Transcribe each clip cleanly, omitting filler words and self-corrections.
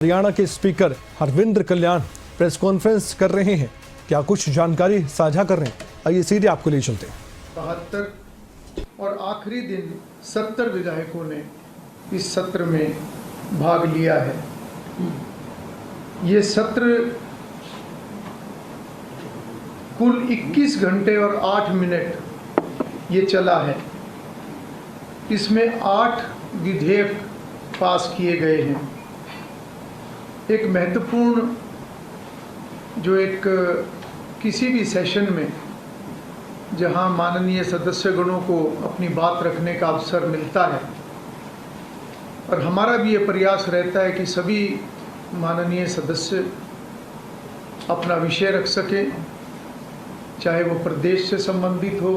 हरियाणा के स्पीकर हरविंद्र कल्याण press conference कर रहे हैं। क्या कुछ जानकारी साझा कर रहे हैं, आइए सीधे आपको ले चलते हैं। 72 और आखिरी दिन 70 विधायकों ने इस सत्र में भाग लिया है। ये सत्र कुल 21 घंटे और 8 मिनट ये चला है। इसमें 8 विधेयक पास किए गए हैं। एक महत्वपूर्ण जो एक किसी भी सेशन में जहां माननीय सदस्यगणों को अपनी बात रखने का अवसर मिलता है, और हमारा भी ये प्रयास रहता है कि सभी माननीय सदस्य अपना विषय रख सकें, चाहे वो प्रदेश से संबंधित हो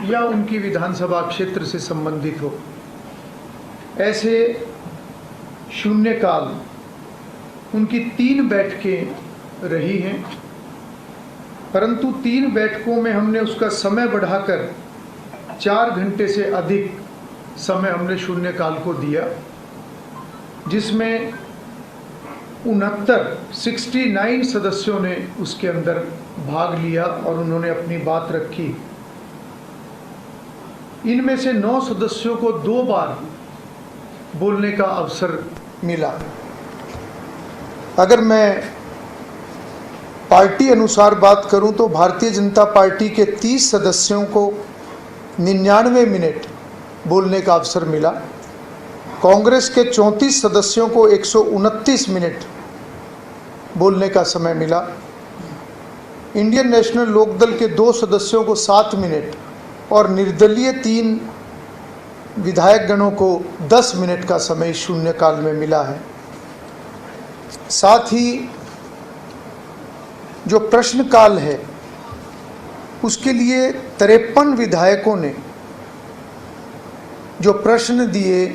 या उनकी विधानसभा क्षेत्र से संबंधित हो। ऐसे शून्यकाल उनकी 3 बैठकें रही हैं, परंतु 3 बैठकों में हमने उसका समय बढ़ाकर 4 घंटे से अधिक समय हमने शून्यकाल को दिया, जिसमें 69 सदस्यों ने उसके अंदर भाग लिया और उन्होंने अपनी बात रखी। इनमें से 9 सदस्यों को 2 बार बोलने का अवसर मिला। अगर मैं पार्टी अनुसार बात करूं तो भारतीय जनता पार्टी के 30 सदस्यों को 99 मिनट बोलने का अवसर मिला। कांग्रेस के 34 सदस्यों को 129 मिनट बोलने का समय मिला। इंडियन नेशनल लोकदल के 2 सदस्यों को 7 मिनट और निर्दलीय 3 विधायक गणों को 10 मिनट का समय शून्यकाल में मिला है। साथ ही जो प्रश्नकाल है उसके लिए 53 विधायकों ने जो प्रश्न दिए,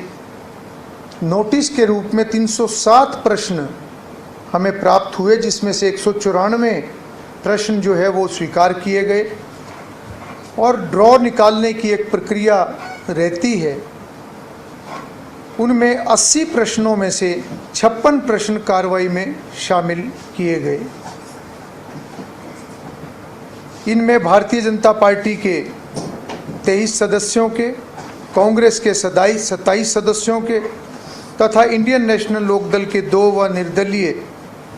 नोटिस के रूप में 307 प्रश्न हमें प्राप्त हुए, जिसमें से 194 प्रश्न जो है वो स्वीकार किए गए और ड्रॉ निकालने की एक प्रक्रिया रहती है। उनमें 80 प्रश्नों में से 56 प्रश्न कार्रवाई में शामिल किए गए। इनमें भारतीय जनता पार्टी के 23 सदस्यों के, कांग्रेस के 27 सदस्यों के तथा इंडियन नेशनल लोकदल के 2 व निर्दलीय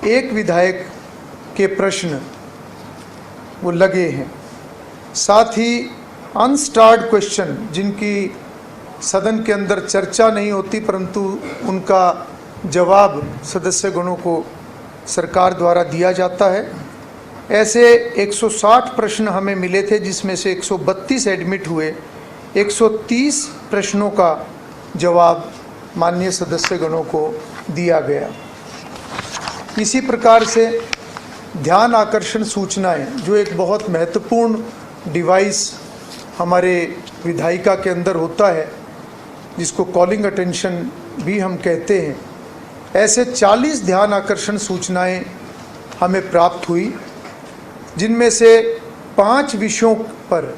1 विधायक के प्रश्न वो लगे हैं। साथ ही अनस्टार्ड क्वेश्चन, जिनकी सदन के अंदर चर्चा नहीं होती परंतु उनका जवाब सदस्यगणों को सरकार द्वारा दिया जाता है, ऐसे 160 प्रश्न हमें मिले थे, जिसमें से 132 एडमिट हुए। 130 प्रश्नों का जवाब माननीय सदस्यगणों को दिया गया। इसी प्रकार से ध्यान आकर्षण सूचनाएं, जो एक बहुत महत्वपूर्ण डिवाइस हमारे विधायिका के अंदर होता है, जिसको कॉलिंग अटेंशन भी हम कहते हैं, ऐसे 40 ध्यान आकर्षण सूचनाएं हमें प्राप्त हुई, जिनमें से 5 विषयों पर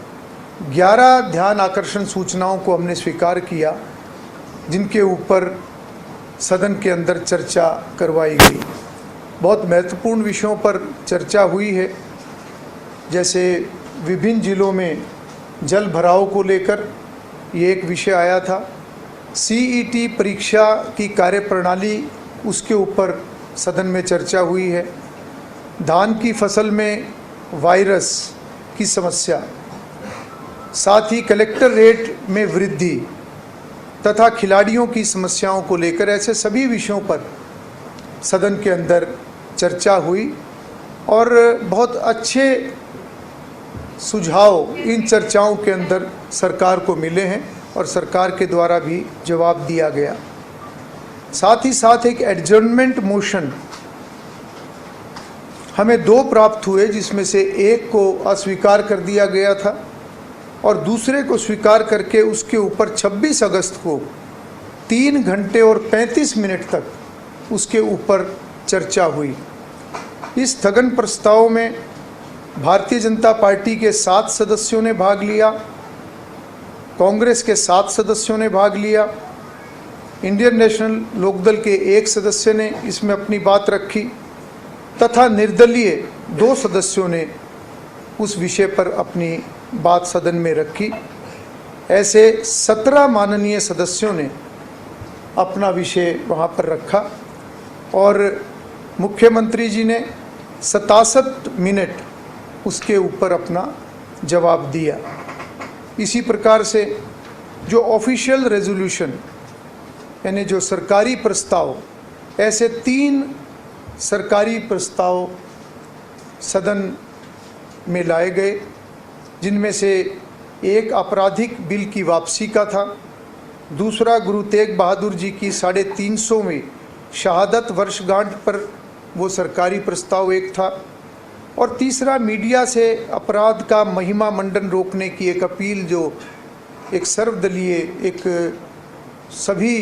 11 ध्यान आकर्षण सूचनाओं को हमने स्वीकार किया, जिनके ऊपर सदन के अंदर चर्चा करवाई गई। बहुत महत्वपूर्ण विषयों पर चर्चा हुई है, जैसे विभिन्न जिलों में जल भराव को लेकर ये एक विषय आया था। सीईटी परीक्षा की कार्यप्रणाली, उसके ऊपर सदन में चर्चा हुई है। धान की फसल में वायरस की समस्या, साथ ही कलेक्टर रेट में वृद्धि तथा खिलाड़ियों की समस्याओं को लेकर, ऐसे सभी विषयों पर सदन के अंदर चर्चा हुई और बहुत अच्छे सुझाव इन चर्चाओं के अंदर सरकार को मिले हैं और सरकार के द्वारा भी जवाब दिया गया। साथ ही साथ एक एडजर्नमेंट मोशन हमें 2 प्राप्त हुए, जिसमें से एक को अस्वीकार कर दिया गया था और दूसरे को स्वीकार करके उसके ऊपर 26 अगस्त को 3 घंटे और 35 मिनट तक उसके ऊपर चर्चा हुई। इस स्थगन प्रस्ताव में भारतीय जनता पार्टी के 7 सदस्यों ने भाग लिया, कांग्रेस के 7 सदस्यों ने भाग लिया इंडियन नेशनल लोकदल के एक सदस्य ने इसमें अपनी बात रखी तथा निर्दलीय 2 सदस्यों ने उस विषय पर अपनी बात सदन में रखी। ऐसे 17 माननीय सदस्यों ने अपना विषय वहाँ पर रखा और मुख्यमंत्री जी ने 67 मिनट उसके ऊपर अपना जवाब दिया। इसी प्रकार से जो ऑफिशियल रेजोल्यूशन यानी जो सरकारी प्रस्ताव, ऐसे 3 सरकारी प्रस्ताव सदन में लाए गए, जिनमें से एक आपराधिक बिल की वापसी का था, दूसरा गुरु तेग बहादुर जी की 350वीं शहादत वर्षगांठ पर वो सरकारी प्रस्ताव एक था, और तीसरा मीडिया से अपराध का महिमा मंडन रोकने की एक अपील जो एक सर्वदलीय एक सभी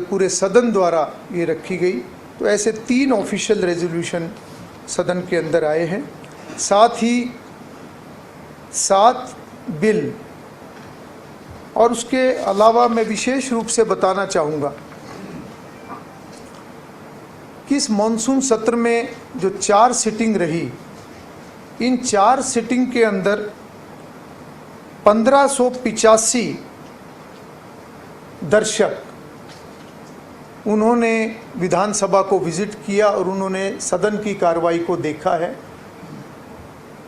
पूरे सदन द्वारा ये रखी गई। तो ऐसे 3 ऑफिशियल रेजोल्यूशन सदन के अंदर आए हैं। साथ ही 7 बिल, और उसके अलावा मैं विशेष रूप से बताना चाहूँगा कि इस मॉनसून सत्र में जो 4 सिटिंग रही, इन 4 सिटिंग के अंदर 1585 दर्शक उन्होंने विधानसभा को विजिट किया और उन्होंने सदन की कार्रवाई को देखा है।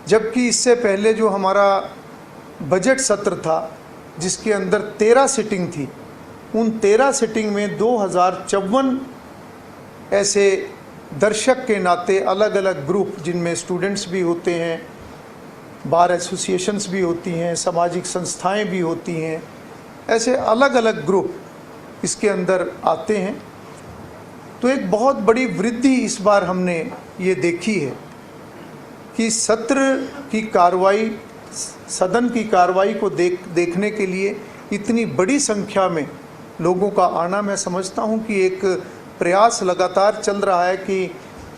जबकि इससे पहले जो हमारा बजट सत्र था जिसके अंदर 13 सिटिंग थी, उन 13 सिटिंग में 2054 ऐसे दर्शक के नाते अलग अलग ग्रुप, जिनमें स्टूडेंट्स भी होते हैं, बार एसोसिएशंस भी होती हैं, सामाजिक संस्थाएं भी होती हैं, ऐसे अलग अलग ग्रुप इसके अंदर आते हैं। तो एक बहुत बड़ी वृद्धि इस बार हमने ये देखी है कि सत्र की कार्रवाई, सदन की कार्रवाई को देखने के लिए इतनी बड़ी संख्या में लोगों का आना, मैं समझता हूँ कि एक प्रयास लगातार चल रहा है कि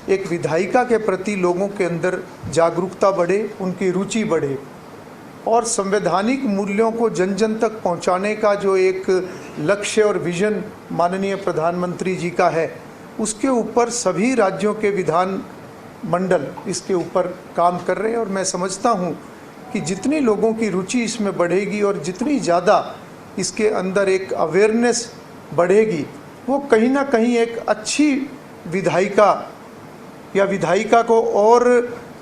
एक विधायिका के प्रति लोगों के अंदर जागरूकता बढ़े, उनकी रुचि बढ़े, और संवैधानिक मूल्यों को जन जन तक पहुंचाने का जो एक लक्ष्य और विजन माननीय प्रधानमंत्री जी का है, उसके ऊपर सभी राज्यों के विधान मंडल इसके ऊपर काम कर रहे हैं। और मैं समझता हूं कि जितनी लोगों की रुचि इसमें बढ़ेगी और जितनी ज़्यादा इसके अंदर एक अवेयरनेस बढ़ेगी, वो कहीं ना कहीं एक अच्छी विधायिका या विधायिका को और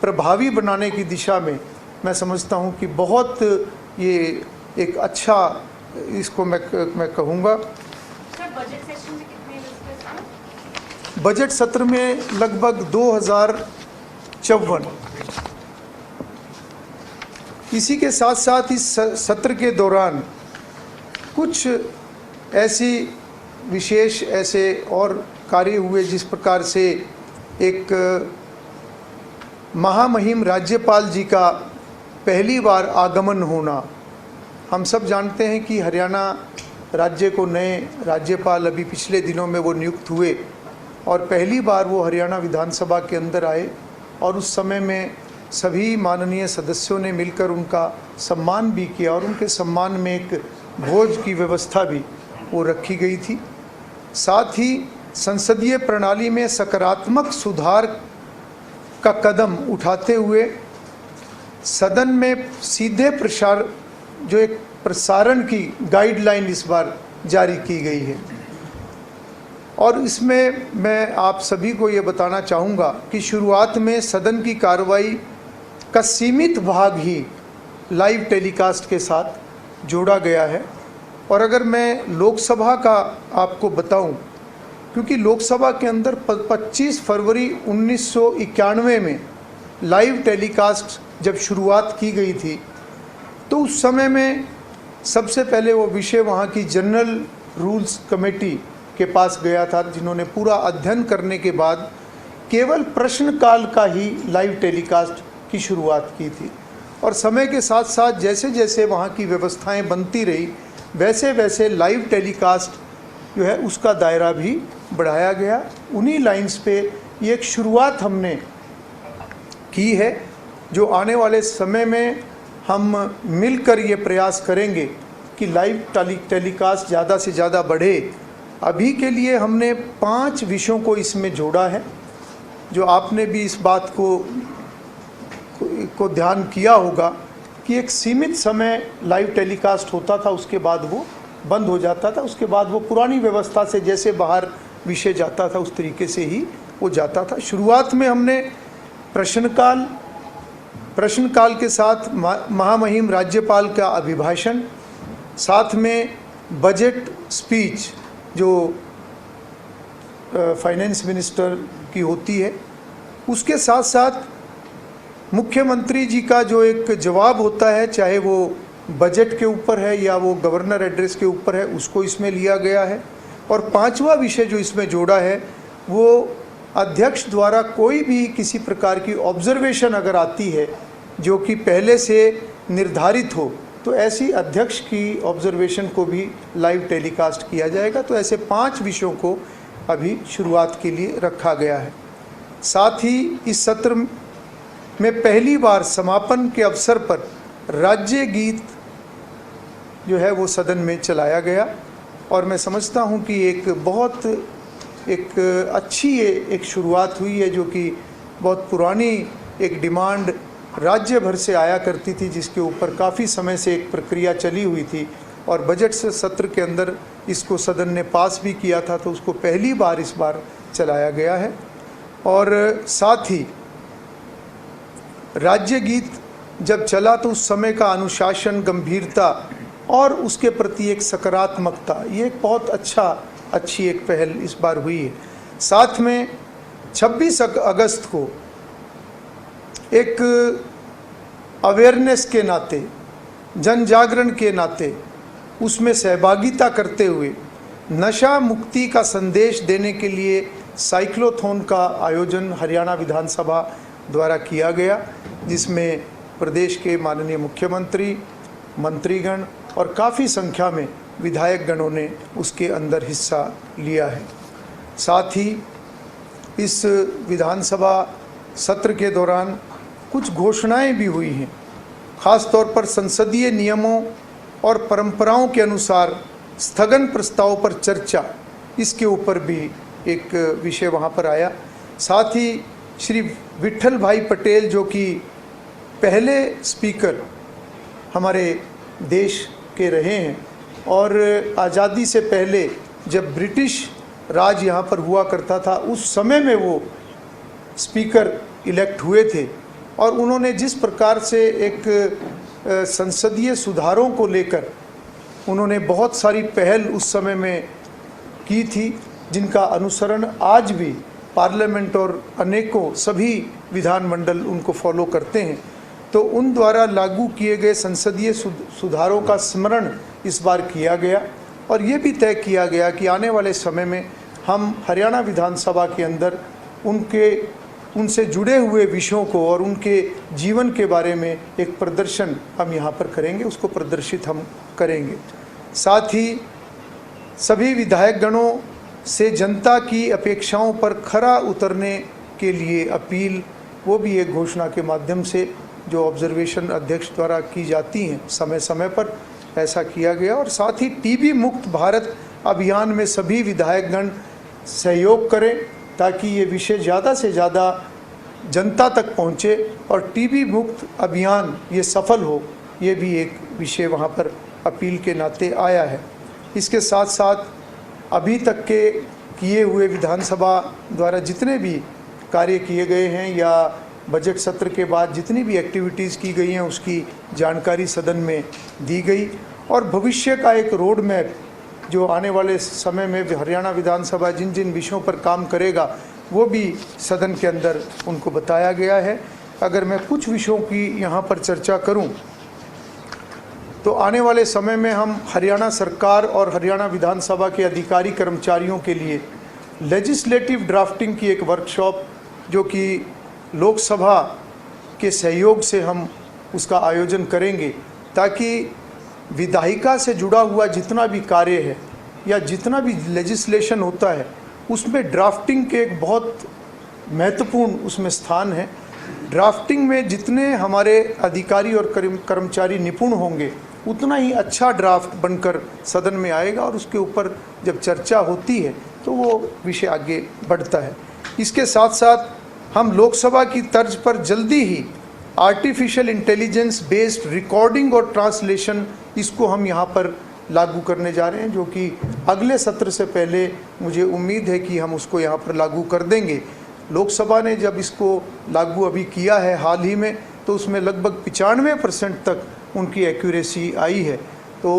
प्रभावी बनाने की दिशा में मैं समझता हूं कि बहुत ये एक अच्छा, इसको मैं कहूँगा। बजट सत्र में लगभग 2054। इसी के साथ साथ इस सत्र के दौरान कुछ ऐसी विशेष ऐसे और कार्य हुए जिस प्रकार से एक महामहिम राज्यपाल जी का पहली बार आगमन होना। हम सब जानते हैं कि हरियाणा राज्य को नए राज्यपाल अभी पिछले दिनों में वो नियुक्त हुए और पहली बार वो हरियाणा विधानसभा के अंदर आए, और उस समय में सभी माननीय सदस्यों ने मिलकर उनका सम्मान भी किया और उनके सम्मान में एक भोज की व्यवस्था भी वो रखी गई थी। साथ ही संसदीय प्रणाली में सकारात्मक सुधार का कदम उठाते हुए सदन में सीधे प्रसारण की गाइडलाइन इस बार जारी की गई है। और इसमें मैं आप सभी को ये बताना चाहूँगा कि शुरुआत में सदन की कार्रवाई का सीमित भाग ही लाइव टेलीकास्ट के साथ जोड़ा गया है। और अगर मैं लोकसभा का आपको बताऊं, क्योंकि लोकसभा के अंदर 25 फरवरी 1991 में लाइव टेलीकास्ट जब शुरुआत की गई थी, तो उस समय में सबसे पहले वो विषय वहाँ की जनरल रूल्स कमेटी के पास गया था, जिन्होंने पूरा अध्ययन करने के बाद केवल प्रश्नकाल का ही लाइव टेलीकास्ट की शुरुआत की थी। और समय के साथ साथ जैसे जैसे वहाँ की व्यवस्थाएं बनती रही, वैसे वैसे लाइव टेलीकास्ट जो है उसका दायरा भी बढ़ाया गया। उन्हीं लाइंस पे ये एक शुरुआत हमने की है, जो आने वाले समय में हम मिलकर ये प्रयास करेंगे कि लाइव टेलीकास्ट ज़्यादा से ज़्यादा बढ़े अभी के लिए हमने 5 विषयों को इसमें जोड़ा है, जो आपने भी इस बात को ध्यान किया होगा कि एक सीमित समय लाइव टेलीकास्ट होता था, उसके बाद वो बंद हो जाता था, उसके बाद वो पुरानी व्यवस्था से जैसे बाहर विषय जाता था उस तरीके से ही वो जाता था। शुरुआत में हमने प्रश्नकाल के साथ महामहिम राज्यपाल का अभिभाषण, साथ में बजट स्पीच जो फाइनेंस मिनिस्टर की होती है, उसके साथ साथ मुख्यमंत्री जी का जो एक जवाब होता है, चाहे वो बजट के ऊपर है या वो गवर्नर एड्रेस के ऊपर है, उसको इसमें लिया गया है। और 5वां विषय जो इसमें जोड़ा है वो अध्यक्ष द्वारा कोई भी किसी प्रकार की ऑब्जर्वेशन अगर आती है जो कि पहले से निर्धारित हो, तो ऐसी अध्यक्ष की ऑब्जर्वेशन को भी लाइव टेलीकास्ट किया जाएगा। तो ऐसे 5 विषयों को अभी शुरुआत के लिए रखा गया है। साथ ही इस सत्र में पहली बार समापन के अवसर पर राज्य गीत जो है वो सदन में चलाया गया, और मैं समझता हूँ कि एक बहुत अच्छी एक शुरुआत हुई है, जो कि बहुत पुरानी एक डिमांड राज्य भर से आया करती थी, जिसके ऊपर काफ़ी समय से एक प्रक्रिया चली हुई थी, और बजट से सत्र के अंदर इसको सदन ने पास भी किया था, तो उसको पहली बार इस बार चलाया गया है। और साथ ही राज्य गीत जब चला तो उस समय का अनुशासन, गंभीरता और उसके प्रति एक सकारात्मकता, ये एक बहुत अच्छी एक पहल इस बार हुई है। साथ में 26 अगस्त को एक अवेयरनेस के नाते, जन जागरण के नाते उसमें सहभागिता करते हुए नशा मुक्ति का संदेश देने के लिए साइक्लोथॉन का आयोजन हरियाणा विधानसभा द्वारा किया गया, जिसमें प्रदेश के माननीय मुख्यमंत्री, मंत्रीगण और काफ़ी संख्या में विधायक गणों ने उसके अंदर हिस्सा लिया है। साथ ही इस विधानसभा सत्र के दौरान कुछ घोषणाएं भी हुई हैं, ख़ास तौर पर संसदीय नियमों और परंपराओं के अनुसार स्थगन प्रस्ताव पर चर्चा, इसके ऊपर भी एक विषय वहाँ पर आया। साथ ही श्री विट्ठल भाई पटेल, जो कि पहले स्पीकर हमारे देश के रहे हैं, और आज़ादी से पहले जब ब्रिटिश राज यहाँ पर हुआ करता था, उस समय में वो स्पीकर इलेक्ट हुए थे, और उन्होंने जिस प्रकार से एक संसदीय सुधारों को लेकर उन्होंने बहुत सारी पहल उस समय में की थी, जिनका अनुसरण आज भी पार्लियामेंट और अनेकों सभी विधानमंडल उनको फॉलो करते हैं। तो उन द्वारा लागू किए गए संसदीय सुधारों का स्मरण इस बार किया गया, और ये भी तय किया गया कि आने वाले समय में हम हरियाणा विधानसभा के अंदर उनसे जुड़े हुए विषयों को और उनके जीवन के बारे में एक प्रदर्शन हम यहाँ पर करेंगे, उसको प्रदर्शित हम करेंगे। साथ ही सभी विधायक गणों से जनता की अपेक्षाओं पर खरा उतरने के लिए अपील, वो भी एक घोषणा के माध्यम से जो ऑब्जर्वेशन अध्यक्ष द्वारा की जाती हैं समय समय पर, ऐसा किया गया। और साथ ही टीबी मुक्त भारत अभियान में सभी विधायकगण सहयोग करें, ताकि ये विषय ज़्यादा से ज़्यादा जनता तक पहुँचे और टीबी मुक्त अभियान ये सफल हो, ये भी एक विषय वहाँ पर अपील के नाते आया है। इसके साथ साथ अभी तक के किए हुए विधानसभा द्वारा जितने भी कार्य किए गए हैं या बजट सत्र के बाद जितनी भी एक्टिविटीज़ की गई हैं, उसकी जानकारी सदन में दी गई, और भविष्य का एक रोड मैप जो आने वाले समय में हरियाणा विधानसभा जिन जिन विषयों पर काम करेगा, वो भी सदन के अंदर उनको बताया गया है। अगर मैं कुछ विषयों की यहाँ पर चर्चा करूँ, तो आने वाले समय में हम हरियाणा सरकार और हरियाणा विधानसभा के अधिकारी कर्मचारियों के लिए लेजिस्लेटिव ड्राफ्टिंग की एक वर्कशॉप, जो कि लोकसभा के सहयोग से हम उसका आयोजन करेंगे, ताकि विधायिका से जुड़ा हुआ जितना भी कार्य है या जितना भी लेजिस्लेशन होता है, उसमें ड्राफ्टिंग के एक बहुत महत्वपूर्ण उसमें स्थान है। ड्राफ्टिंग में जितने हमारे अधिकारी और कर्मचारी निपुण होंगे, उतना ही अच्छा ड्राफ्ट बनकर सदन में आएगा और उसके ऊपर जब चर्चा होती है तो वो विषय आगे बढ़ता है। इसके साथ साथ हम लोकसभा की तर्ज पर जल्दी ही आर्टिफिशियल इंटेलिजेंस बेस्ड रिकॉर्डिंग और ट्रांसलेशन इसको हम यहाँ पर लागू करने जा रहे हैं, जो कि अगले सत्र से पहले मुझे उम्मीद है कि हम उसको यहाँ पर लागू कर देंगे। लोकसभा ने जब इसको लागू अभी किया है हाल ही में, तो उसमें लगभग 95% तक उनकी एक्यूरेसी आई है। तो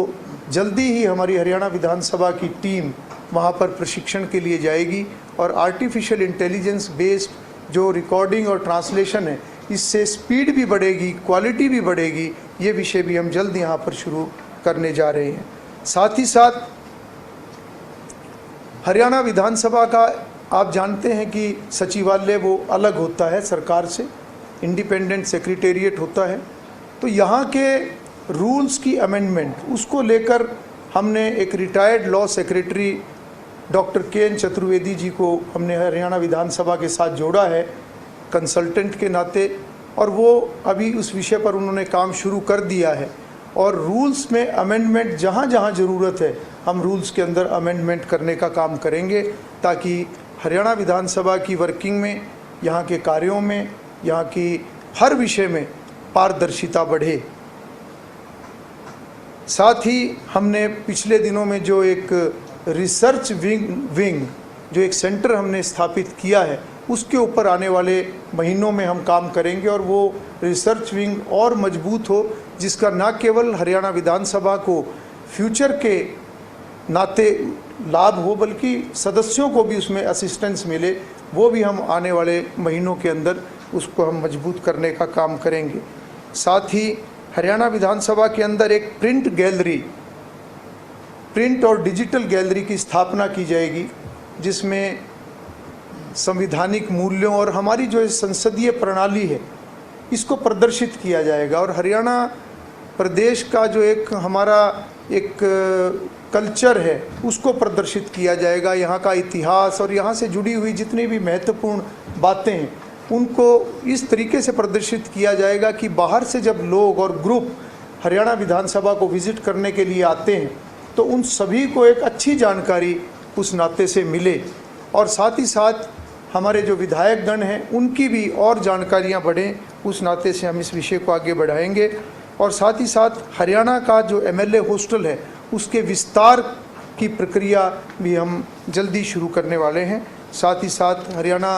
जल्दी ही हमारी हरियाणा विधानसभा की टीम वहाँ पर प्रशिक्षण के लिए जाएगी और आर्टिफिशियल इंटेलिजेंस बेस्ड जो रिकॉर्डिंग और ट्रांसलेशन है, इससे स्पीड भी बढ़ेगी, क्वालिटी भी बढ़ेगी। ये विषय भी हम जल्द यहाँ पर शुरू करने जा रहे हैं। साथ ही साथ हरियाणा विधानसभा का आप जानते हैं कि सचिवालय वो अलग होता है सरकार से, इंडिपेंडेंट सेक्रेटेरिएट होता है। तो यहाँ के रूल्स की अमेंडमेंट उसको लेकर हमने एक retired law secretary doctor K N. Chaturvedi ji को हमने हरियाणा विधानसभा के साथ जोड़ा है कंसल्टेंट के नाते, और वो अभी उस विषय पर उन्होंने काम शुरू कर दिया है। और रूल्स में अमेंडमेंट जहाँ जहाँ ज़रूरत है हम रूल्स के अंदर अमेंडमेंट करने का काम करेंगे, ताकि हरियाणा विधानसभा की वर्किंग में, यहाँ के कार्यों में, यहाँ की हर विषय में पारदर्शिता बढ़े। साथ ही हमने पिछले दिनों में जो एक रिसर्च विंग जो एक सेंटर हमने स्थापित किया है, उसके ऊपर आने वाले महीनों में हम काम करेंगे और वो रिसर्च विंग और मजबूत हो, जिसका न केवल हरियाणा विधानसभा को फ्यूचर के नाते लाभ हो, बल्कि सदस्यों को भी उसमें असिस्टेंस मिले। वो भी हम आने वाले महीनों के अंदर उसको हम मजबूत करने का काम करेंगे। साथ ही हरियाणा विधानसभा के अंदर एक प्रिंट और डिजिटल गैलरी की स्थापना की जाएगी, जिसमें संवैधानिक मूल्यों और हमारी जो संसदीय प्रणाली है इसको प्रदर्शित किया जाएगा। और हरियाणा प्रदेश का जो एक हमारा एक कल्चर है उसको प्रदर्शित किया जाएगा। यहाँ का इतिहास और यहाँ से जुड़ी हुई जितनी भी महत्वपूर्ण बातें हैं उनको इस तरीके से प्रदर्शित किया जाएगा कि बाहर से जब लोग और ग्रुप हरियाणा विधानसभा को विज़िट करने के लिए आते हैं तो उन सभी को एक अच्छी जानकारी उस नाते से मिले। और साथ ही साथ हमारे जो विधायकगण हैं उनकी भी और जानकारियां बढ़ें, उस नाते से हम इस विषय को आगे बढ़ाएंगे। और साथ ही साथ हरियाणा का जो एमएलए हॉस्टल है उसके विस्तार की प्रक्रिया भी हम जल्दी शुरू करने वाले हैं। साथ ही साथ हरियाणा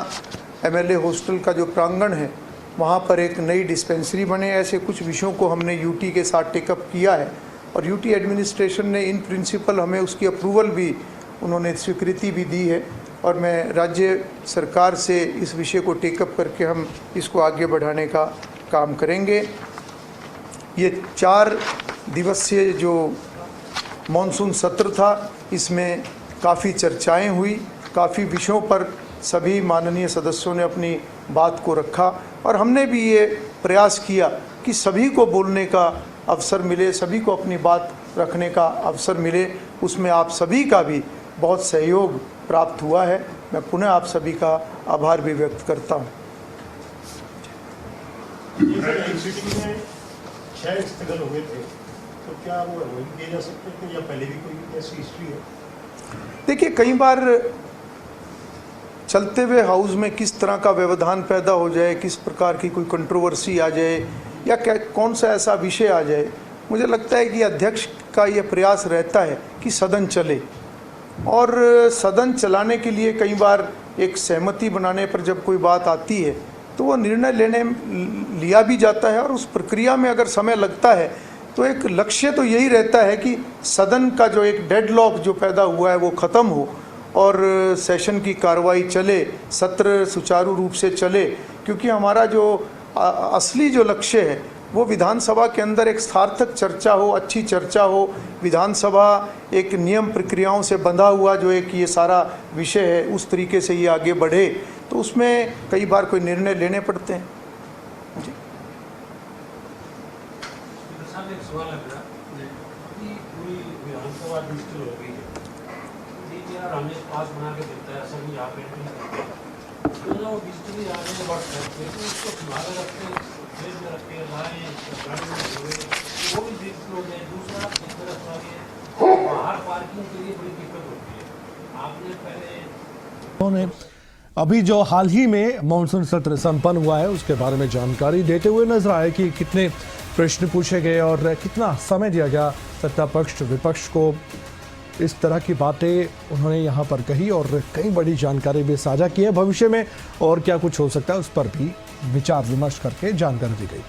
एमएलए हॉस्टल का जो प्रांगण है वहाँ पर एक नई डिस्पेंसरी बने, ऐसे कुछ विषयों को हमने यूटी के साथ टेकअप किया है। और यूटी एडमिनिस्ट्रेशन ने इन प्रिंसिपल हमें उसकी अप्रूवल भी, उन्होंने स्वीकृति भी दी है। और मैं राज्य सरकार से इस विषय को टेकअप करके हम इसको आगे बढ़ाने का काम करेंगे। ये 4 दिवसीय जो मॉनसून सत्र था, इसमें काफ़ी चर्चाएं हुई, काफ़ी विषयों पर सभी माननीय सदस्यों ने अपनी बात को रखा और हमने भी ये प्रयास किया कि सभी को बोलने का अवसर मिले, सभी को अपनी बात रखने का अवसर मिले। उसमें आप सभी का भी बहुत सहयोग प्राप्त हुआ है। मैं पुनः आप सभी का आभार भी व्यक्त करता हूँ। में 6 स्थगन हुए थे, तो क्या वो अवॉइड किए जा सकते थे या पहले भी कोई ऐसी हिस्ट्री है? देखिए, कई बार चलते हुए हाउस में किस तरह का व्यवधान पैदा हो जाए, किस प्रकार की कोई कंट्रोवर्सी आ जाए या क्या कौन सा ऐसा विषय आ जाए, मुझे लगता है कि अध्यक्ष का ये प्रयास रहता है कि सदन चले। और सदन चलाने के लिए कई बार एक सहमति बनाने पर जब कोई बात आती है तो वो निर्णय लिया भी जाता है। और उस प्रक्रिया में अगर समय लगता है तो एक लक्ष्य तो यही रहता है कि सदन का जो एक डेडलॉक जो पैदा हुआ है वो ख़त्म हो और सेशन की कार्रवाई चले, सत्र सुचारू रूप से चले। क्योंकि हमारा जो असली जो लक्ष्य है वो विधानसभा के अंदर एक सार्थक चर्चा हो, अच्छी चर्चा हो, विधानसभा एक नियम प्रक्रियाओं से बंधा हुआ जो एक ये सारा विषय है उस तरीके से ये आगे बढ़े। तो उसमें कई बार कोई निर्णय लेने पड़ते हैं। जी एक सवाल है मेरा कि पूरी विधानसभा डिजिटल हो गई है, ठीक है, हमने पास बना के देता है, ऐसा भी यहाँ पे तो वो डिजिटली आ रहे हैं, उसको संभाले रखते फ्रिज में रख के लाए, गाड़ी में धोए, वो भी रिस्क हो गए। दूसरा इस तरफ आगे बाहर पार्किंग के लिए बड़ी दिक्कत होती है। आपने पहले उन्होंने अभी जो हाल ही में मानसून सत्र संपन्न हुआ है उसके बारे में जानकारी देते हुए नजर आए कि कितने प्रश्न पूछे गए और कितना समय दिया गया सत्ता पक्ष विपक्ष को। इस तरह की बातें उन्होंने यहाँ पर कही और कई बड़ी जानकारी भी साझा की है। भविष्य में और क्या कुछ हो सकता है उस पर भी विचार विमर्श करके जानकारी दी गई।